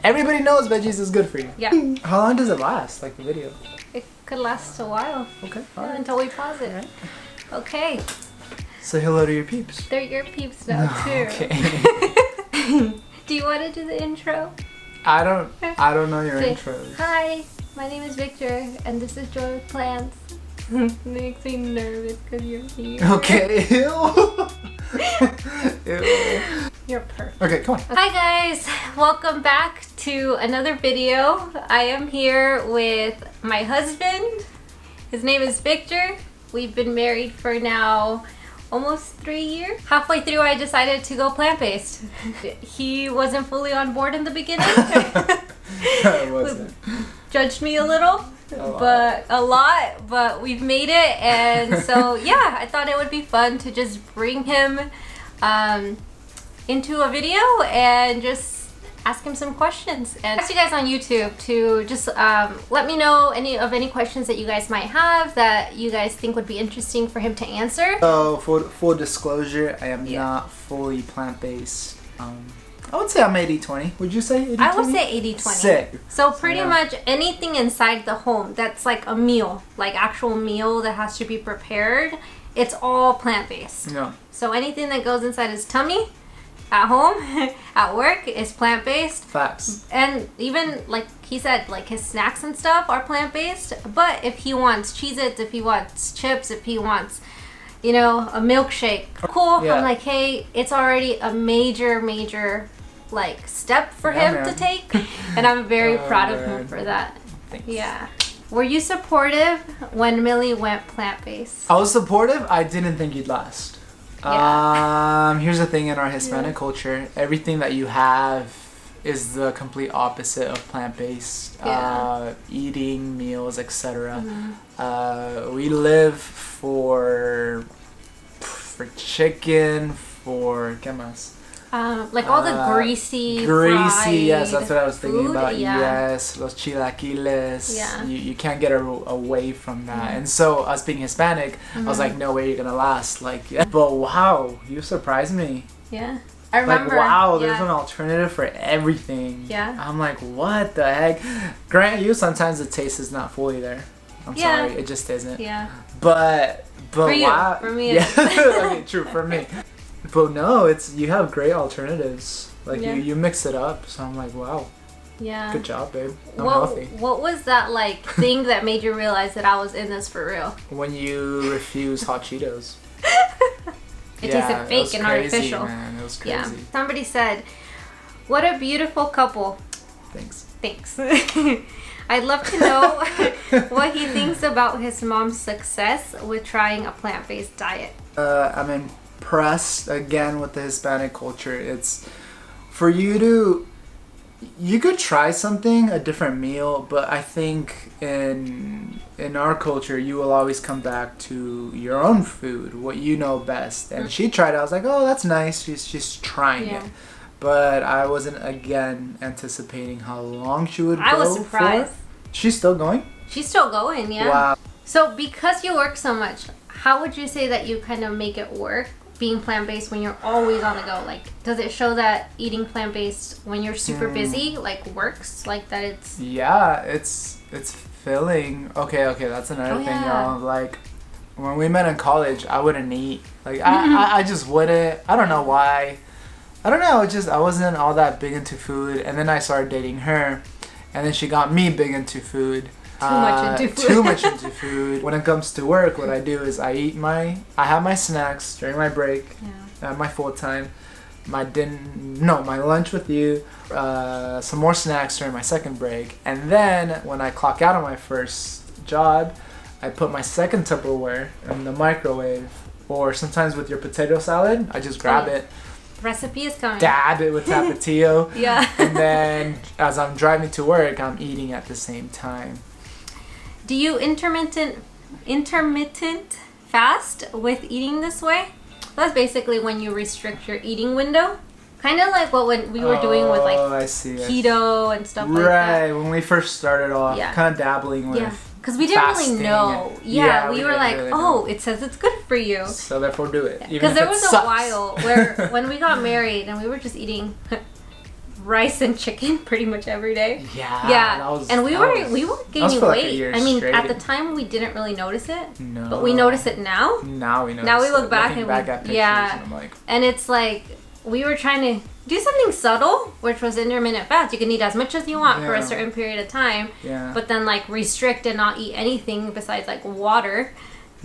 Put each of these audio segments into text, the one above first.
Everybody knows veggies is good for you. Yeah. How long does it last, like the video? It could last a while. Okay. Yeah, until we pause it. Right. Okay. Say hello to your peeps. They're your peeps now too. Okay. Do you want to do the intro? I don't know your Say, intros. Hi, my name is Victor, and this is Joy with Plants. It makes me nervous because you're here. Okay. Ew. Ew. You're perfect. Okay, come on. Hi guys, welcome back to another video. I am here with my husband. His name is Victor. We've been married for now almost 3 years. Halfway through I decided to go plant-based. He wasn't fully on board in the beginning. I wasn't. Judged me a little. A lot, but we've made it, and so yeah, I thought it would be fun to just bring him into a video and just ask him some questions and ask you guys on YouTube to just let me know any questions that you guys might have that you guys think would be interesting for him to answer. So for full disclosure, I am not fully plant-based. I would say I'm 80-20. Would you say 80-20? I would say 80-20. Sick. So pretty much anything inside the home that's like a meal, like actual meal that has to be prepared, it's all plant-based. Yeah. So anything that goes inside his tummy, at home, at work, is plant-based. Facts. And even like he said, like his snacks and stuff are plant-based. But if he wants Cheez-Its, if he wants chips, if he wants, you know, a milkshake, cool. Yeah. I'm like, hey, it's already a major like step for him to take, and I'm very proud of him for that. Thanks. Yeah. Were you supportive when Millie went plant-based? I was supportive. I didn't think you'd last. Yeah. Here's the thing in our Hispanic culture, everything that you have is the complete opposite of plant-based. Eating meals, etc. We live for chicken, for ¿qué más? Like all the greasy, yes, that's what I was thinking food, about. yeah. Yes, los chilaquiles. Yeah. You can't get away from that. And so, us being Hispanic, I was like, no way you're gonna last. Like, yeah. But wow, you surprised me. Yeah, I remember. Like, wow, there's an alternative for everything. Yeah. I'm like, what the heck? Grant you, sometimes the taste is not fully there. I'm sorry, it just isn't. Yeah. But for you, wow. for me, yeah. Okay, true for me. But no, you have great alternatives. Like you mix it up. So I'm like, wow. Yeah. Good job, babe. I'm healthy. What was that like thing that made you realize that I was in this for real? When you refuse hot Cheetos. It tasted fake and artificial. Man. It was crazy. Yeah. Somebody said, "What a beautiful couple." Thanks. I'd love to know what he thinks about his mom's success with trying a plant-based diet. I'm impressed again with the Hispanic culture. It's for you could try something, a different meal, but I think in our culture you will always come back to your own food, what you know best. And she tried it. I was like, oh, that's nice. She's trying it. But I wasn't again anticipating how long she would go. I was surprised. She's still going? She's still going, yeah. Wow. So because you work so much, how would you say that you kind of make it work being plant-based when you're always on the go? Like, does it show that eating plant-based when you're super busy like works? Like that it's... Yeah, it's filling. Okay, that's another thing, y'all. Like, when we met in college, I wouldn't eat. Like, I just wouldn't. I don't know why. I don't know. I wasn't all that big into food. And then I started dating her. And then she got me big into food. Too much into food. When it comes to work, what I do is I have my snacks during my break, my full time, my lunch with you, some more snacks during my second break, and then when I clock out on my first job, I put my second Tupperware in the microwave, or sometimes with your potato salad, I just grab it. Recipe is coming. Dab it with tapatio. Yeah. And then as I'm driving to work, I'm eating at the same time. Do you intermittent fast with eating this way? That's basically when you restrict your eating window. Kind of like what we were doing with like keto and stuff like that. Right, when we first started off, kind of dabbling with Because we didn't really know. We were like, really oh, it says it's good for you. So therefore do it. Because there was a while where when we got married and we were just eating rice and chicken pretty much every day. Yeah. And we were gaining weight. I mean, straight. at the time we didn't really notice it. No. But we notice it now. Now we notice. Now we look it. back Looking and back at pictures, and I'm like, and it's like we were trying to do something subtle, which was intermittent fast. You can eat as much as you want for a certain period of time, but then like restrict and not eat anything besides like water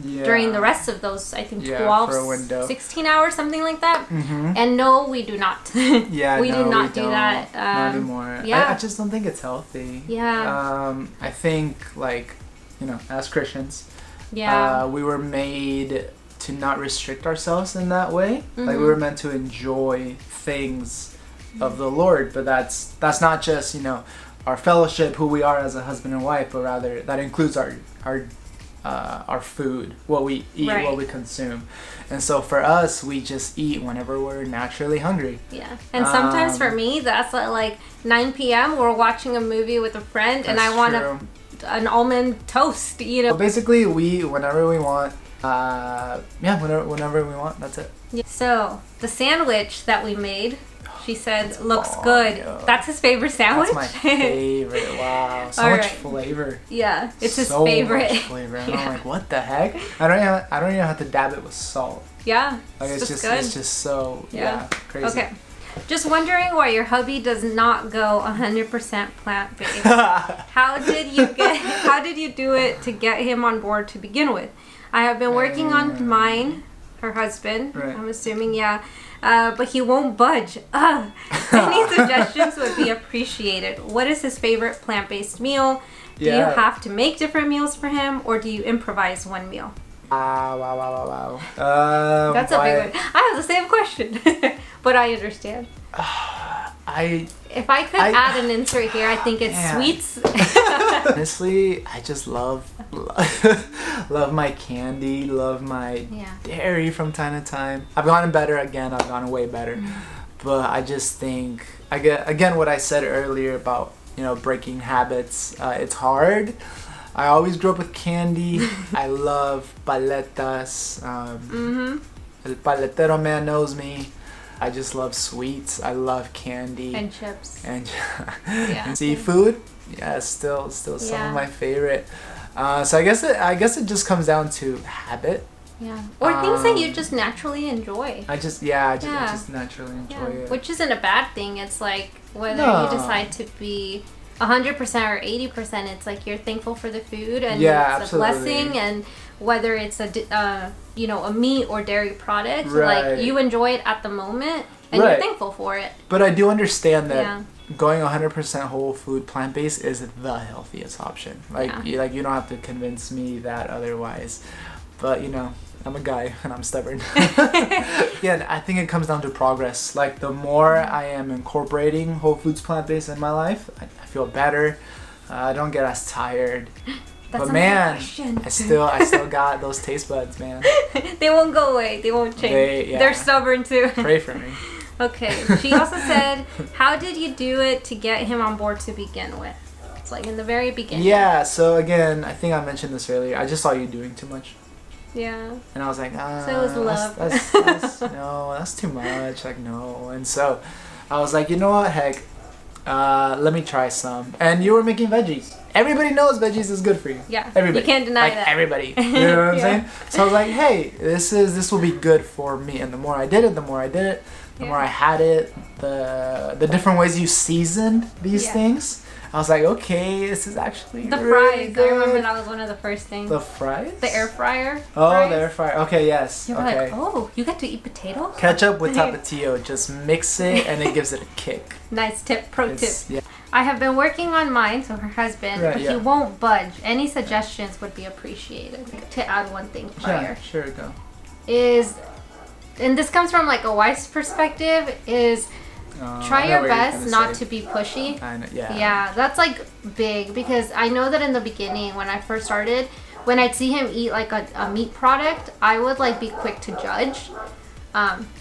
during the rest of those, I think 12, 16 hours, something like that. And no, we do not. we do not do that. Not anymore. I just don't think it's healthy. I think like, you know, as Christians, we were made to not restrict ourselves in that way. Like we were meant to enjoy things of the Lord, but that's not just, you know, our fellowship, who we are as a husband and wife, but rather that includes our food, what we eat, what we consume. And so for us, we just eat whenever we're naturally hungry. And sometimes for me, that's at like 9 p.m. we're watching a movie with a friend, and I want an almond toast, you know. So basically, whenever we want, whenever we want, that's it. So the sandwich that we made, she said, looks good. That's his favorite sandwich? That's my favorite. Wow. So much flavor. Yeah, it's his favorite. So much flavor. And I'm like, what the heck? I don't even have to dab it with salt. Yeah. Like it's just so crazy. Okay. Just wondering why your hubby does not go 100% plant-based. How did you do it to get him on board to begin with? I have been working on mine, her husband, I'm assuming, but he won't budge. Any suggestions would be appreciated. What is his favorite plant-based meal? Do you have to make different meals for him, or do you improvise one meal? Wow. That's a big one. I have the same question, but I understand. If I could add an insert here, I think it's sweets. Honestly, I just love my candy, love my dairy from time to time. I've gotten better again. I've gotten way better. But I just think, again, what I said earlier about, you know, breaking habits, it's hard. I always grew up with candy. I love paletas. El paletero man knows me. I just love sweets. I love candy. And chips. And seafood. Yeah, still some of my favorite. So I guess it just comes down to habit. Yeah. Or things that you just naturally enjoy. I just naturally enjoy it. Which isn't a bad thing. It's like whether you decide to be 100% or 80%, it's like you're thankful for the food and it's a blessing, and whether it's a meat or dairy product, like you enjoy it at the moment and you're thankful for it. But I do understand that going 100% whole food plant-based is the healthiest option. Like you don't have to convince me that otherwise. But you know, I'm a guy and I'm stubborn. I think it comes down to progress. Like the more I am incorporating whole foods plant-based in my life, I feel better. I don't get as tired. But man, I still got those taste buds, man. They won't go away. They won't change. They're stubborn too. Pray for me. Okay. She also said, how did you do it to get him on board to begin with? It's like in the very beginning. Yeah, so again, I think I mentioned this earlier. I just saw you doing too much. Yeah. And I was like, so it was love. That's too much. Like, no. And so I was like, you know what? Heck, let me try some. And you were making veggies. Everybody knows veggies is good for you. Yeah. Everybody. You can't deny that. Everybody. You know what I'm saying? So I was like, hey, this will be good for me. And the more I did it, the more I had it, the different ways you seasoned these things. I was like, okay, this is actually the really fries. good. I remember that was one of the first things. The fries? The air fryer. Oh, fries. The air fryer. Okay, yes. You were like, oh, you get to eat potatoes? Ketchup with tapatio. Just mix it and it gives it a kick. Nice tip. Pro tip. Yeah. I have been working on mine, so her husband, but he won't budge. Any suggestions would be appreciated. To add one thing prior. Yeah, sure, go. And this comes from like a wife's perspective, is try your best not to be pushy. I know, yeah, that's like big, because I know that in the beginning when I first started, when I'd see him eat like a meat product, I would like be quick to judge.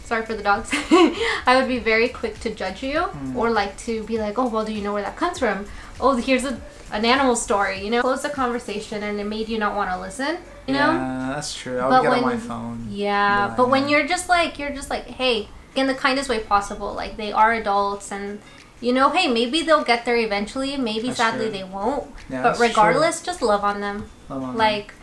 Sorry for the dogs. I would be very quick to judge you, or like to be like, oh, well, do you know where that comes from? Oh, here's an animal story, you know? Close the conversation and it made you not want to listen, you know? Yeah, that's true. I would get on my phone. Yeah, but when you're just like, hey, in the kindest way possible, like they are adults and you know, hey, maybe they'll get there eventually. Maybe That's sadly true. they won't. Yeah, but regardless, just love on them. Like,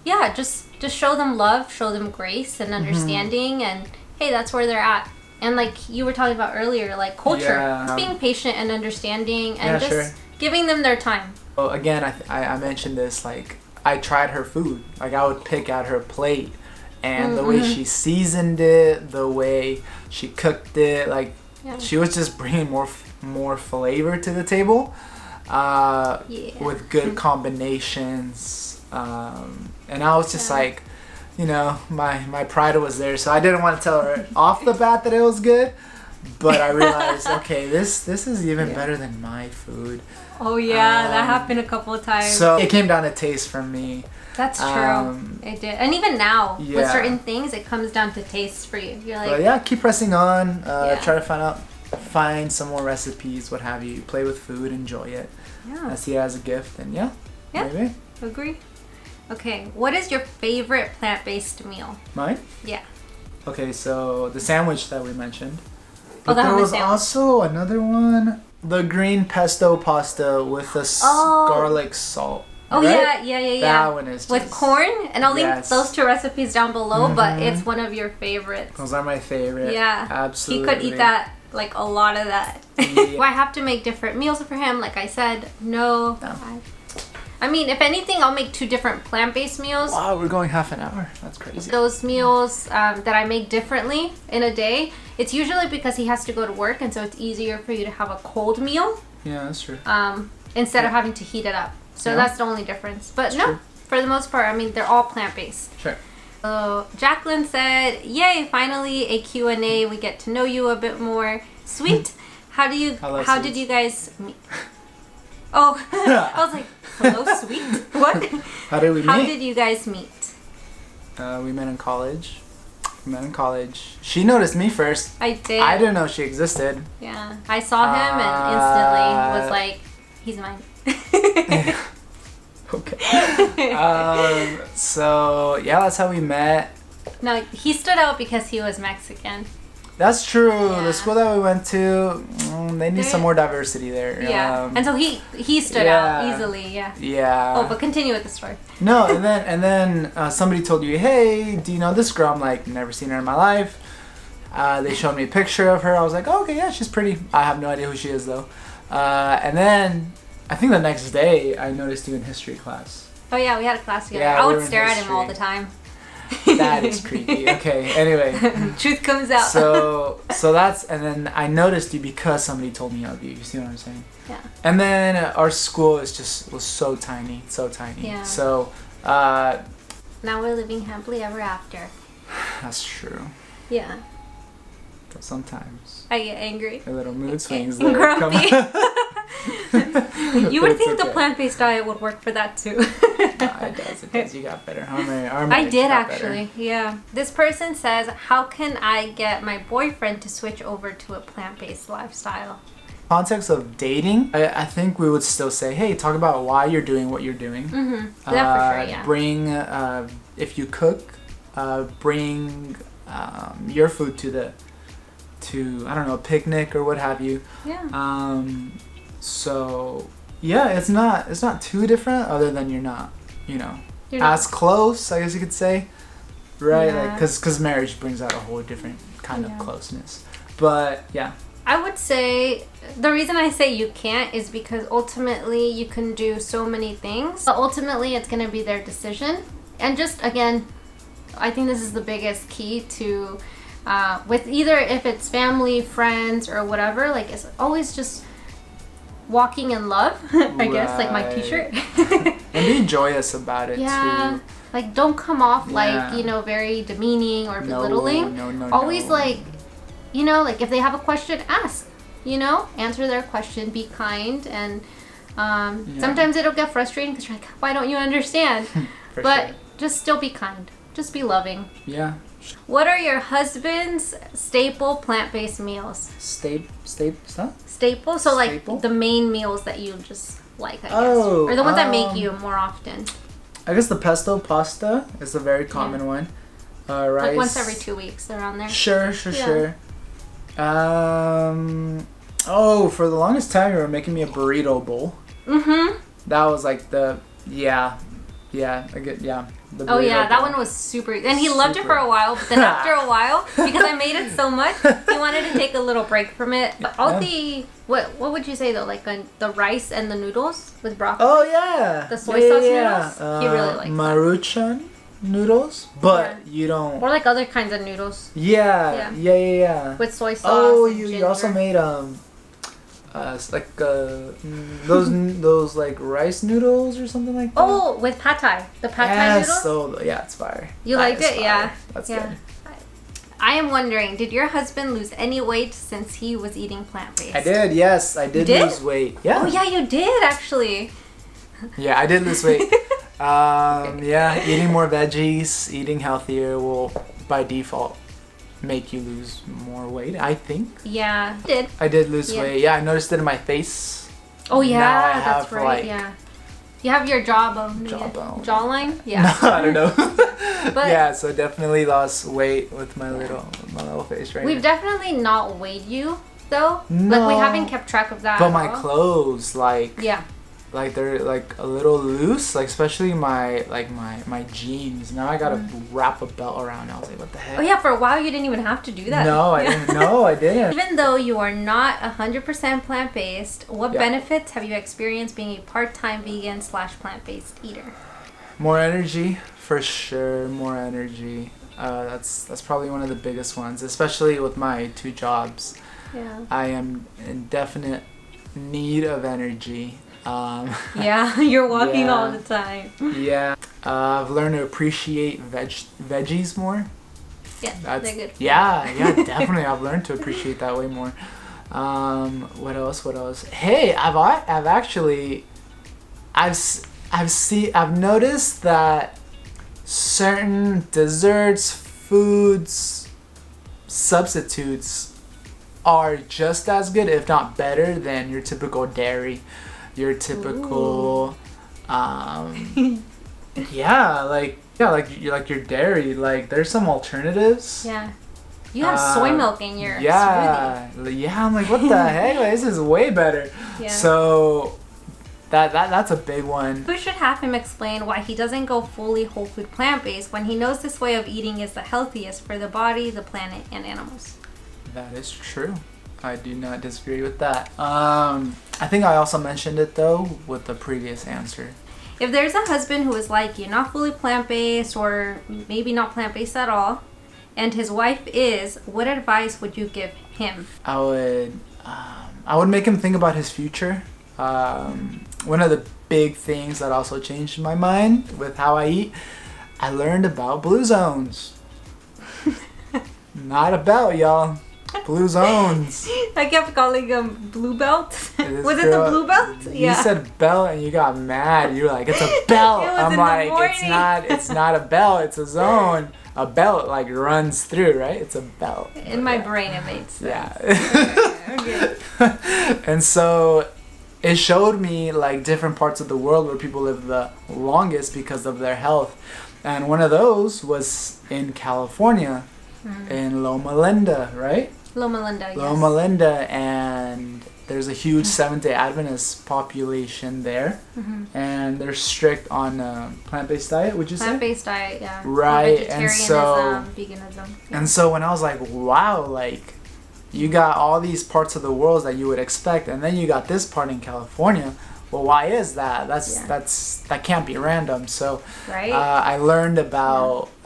yeah, just show them love, show them grace and understanding, and hey, that's where they're at. And like you were talking about earlier, like culture, just being patient and understanding, and just giving them their time. Well, again, I mentioned this, like, I tried her food. Like, I would pick out her plate, and the way she seasoned it, the way she cooked it, like, she was just bringing more flavor to the table, with good combinations, and I was just like, you know, my pride was there, so I didn't want to tell her off the bat that it was good, but I realized, okay, this is even better than my food. Oh yeah, that happened a couple of times. So it came down to taste for me. That's true. It did. And even now, with certain things, it comes down to taste for you. You're like... But keep pressing on. Try to find some more recipes, what have you. Play with food, enjoy it. I see it as a gift, and maybe. Agree. Okay, what is your favorite plant-based meal? Mine? Yeah. Okay, so the sandwich that we mentioned. But there was also another one. The green pesto pasta with the garlic salt. Oh, right? yeah. That one is just... With corn? And I'll link those 2 recipes down below, but it's one of your favorites. Those are my favorite. Yeah. Absolutely. He could eat that, like, a lot of that. Do I have to make different meals for him? Like I said, no. I mean, if anything, I'll make 2 different plant-based meals. Wow, we're going half an hour. That's crazy. Those meals that I make differently in a day, it's usually because he has to go to work, and so it's easier for you to have a cold meal. Yeah, that's true. Instead of having to heat it up. So that's the only difference. But no, for the most part, I mean, they're all plant-based. Sure. So Jacqueline said, yay, finally a Q&A. We get to know you a bit more. Sweet. How did you guys meet? Oh, I was like, hello, sweet. What? How did we meet? How did you guys meet? We met in college. She noticed me first. I did. I didn't know she existed. Yeah. I saw him and instantly was like, he's mine. Okay. So, that's how we met. No, he stood out because he was Mexican. That's true. Yeah. The school that we went to, they need some more diversity there. Yeah. And so he stood out easily. Yeah. Yeah. Oh, but continue with the story. No, and then somebody told you, hey, do you know this girl? I'm like, never seen her in my life. They showed me a picture of her. I was like, oh, okay, yeah, she's pretty. I have no idea who she is though. And then I think the next day I noticed you in history class. Oh yeah, we had a class together. I would stare at him all the time. That is creepy. Okay, anyway. Truth comes out. So that's, and then I noticed you because somebody told me of you. You see what I'm saying? Yeah. And then our school was so tiny. Yeah. So, now we're living happily ever after. That's true. Yeah. But sometimes I get angry. A little mood swings. And grumpy. You would think the plant-based diet would work for that too. It does. You got better. I did actually. Better. Yeah. This person says, how can I get my boyfriend to switch over to a plant-based lifestyle? Context of dating, I think we would still say, hey, talk about why you're doing what you're doing. Mm-hmm. That for sure, yeah. Bring, if you cook, bring your food to I don't know, a picnic or what have you. Yeah. So yeah, it's not too different, other than you're not as close, I guess you could say, right? Yeah. Like, because marriage brings out a whole different kind of closeness. But yeah, I would say the reason I say you can't is because ultimately you can do so many things, but ultimately it's going to be their decision. And just again, I think this is the biggest key to with either if it's family, friends, or whatever, like it's always just walking in love. I guess, like my t-shirt. And be joyous about it too. Like don't come off like, very demeaning or belittling. No. Always like, like if they have a question, ask. Answer their question, be kind, and sometimes it'll get frustrating because you're like, why don't you understand? But just still be kind. Just be loving. Yeah. What are your husband's staple plant-based meals? Staple? So like the main meals that you just like, I guess. Or the ones that make you more often. I guess the pesto pasta is a very common one. Rice. Like once every 2 weeks around there. Sure. Oh, for the longest time, you were making me a burrito bowl. Mm-hmm. That was like the, yeah, I get, yeah. The Oh yeah, that bowl. one was super. And he loved it for a while, but then after a while, because I made it so much, he wanted to take a little break from it. But all the, what would you say though? Like the rice and the noodles with broccoli? Oh yeah. The soy sauce noodles? He really likes Maruchan noodles, but you don't. Or like other kinds of noodles. Yeah. With soy sauce. Oh, and you also made those like rice noodles or something like that. Oh, with pad thai. The pad thai noodles? So yeah, it's fire. You liked it? Fire. Yeah. That's good. I am wondering, did your husband lose any weight since he was eating plant-based? I did, yes. I did lose weight. Yeah. Oh yeah, you did actually. Yeah, I did lose weight. Yeah, eating more veggies, eating healthier will by default make you lose more weight, I think. Yeah, did. I did lose weight. Yeah, I noticed it in my face. Oh yeah, now I that's have, right. like, yeah. You have your jawbone. Jawbone. Jawline? Yeah. No, I don't know. But yeah, so definitely lost weight with my little face right We've now. definitely not weighed you though. No. Like we haven't kept track of that. But at my all. clothes, like they're like a little loose, like especially my jeans. Now I gotta wrap a belt around. I was like, what the heck? Oh yeah, for a while you didn't even have to do that. No, I didn't. No, I didn't. Even though you are not 100% plant-based, what benefits have you experienced being a part-time vegan / plant-based eater? More energy, for sure. More energy. That's probably one of the biggest ones, especially with my 2 jobs. Yeah. I am in definite need of energy. Yeah, you're walking all the time. Yeah. I've learned to appreciate veggies more. Yeah, they're good. Yeah, definitely. I've learned to appreciate that way more. What else? Hey, I've noticed that certain desserts, foods, substitutes are just as good, if not better, than your typical dairy, your typical, like your dairy. Like there's some alternatives. Yeah. You have soy milk in your smoothie. Yeah, I'm like, what the heck? Like, this is way better. Yeah. So that's a big one. We should have him explain why he doesn't go fully whole food plant-based when he knows this way of eating is the healthiest for the body, the planet, and animals. That is true. I do not disagree with that. I think I also mentioned it though with the previous answer. If there's a husband who is like you, not fully plant-based or maybe not plant-based at all, and his wife is, what advice would you give him? I would make him think about his future. One of the big things that also changed my mind with how I eat, I learned about blue zones. Not a belt, y'all. Blue zones. I kept calling him blue belt. Was it the blue belt? Yeah. You said belt and you got mad. You were like, it's a belt. I'm like, it's not a belt, it's a zone. A belt like runs through, right? It's a belt. In my brain it made sense. Yeah. Okay. And so it showed me like different parts of the world where people live the longest because of their health. And one of those was in California, in Loma Linda, right? Loma Linda, yes. Loma Linda, and there's a huge Seventh-day Adventist population there, and they're strict on plant-based diet. Would you say? Plant-based diet, yeah. Right, Vegetarianism, veganism. Yeah. And so when I was like, wow, like you got all these parts of the world that you would expect, and then you got this part in California. Well, why is that? That can't be random. So I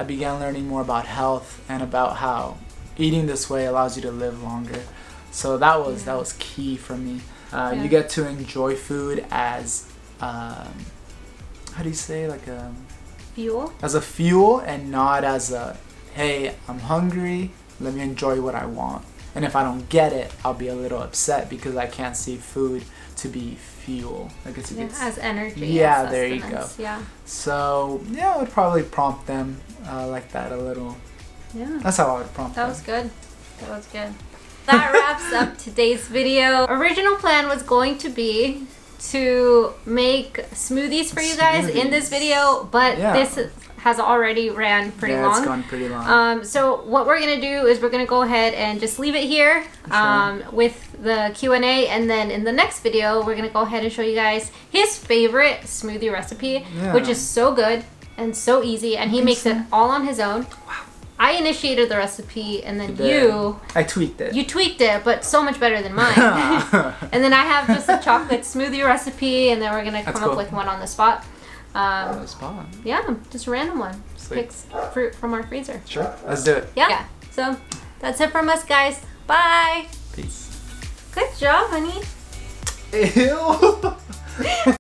began learning more about health and about how eating this way allows you to live longer. So that was key for me. You get to enjoy food as how do you say, like a fuel? As a fuel, and not as a, hey, I'm hungry, let me enjoy what I want. And if I don't get it, I'll be a little upset because I can't see food to be fuel. Like it's as energy. Yeah, there you go. Yeah. So I would probably prompt them like that a little. Yeah. That's how I would prompt them. That was good. That wraps up today's video. Original plan was going to be to make smoothies for you guys in this video, but this has already ran pretty long. Yeah, it's gone pretty long. So what we're gonna do is we're gonna go ahead and just leave it here with the Q&A, and then in the next video we're gonna go ahead and show you guys his favorite smoothie recipe, which is so good and so easy, and he makes it all on his own. Wow. I initiated the recipe, and then I tweaked it. You tweaked it, but so much better than mine. And then I have just a chocolate smoothie recipe, and then we're gonna come up with one on the spot. On the spot? Yeah, just a random one. Pick fruit from our freezer. Sure, let's do it. Yeah. So that's it from us, guys. Bye. Peace. Good job, honey. Ew.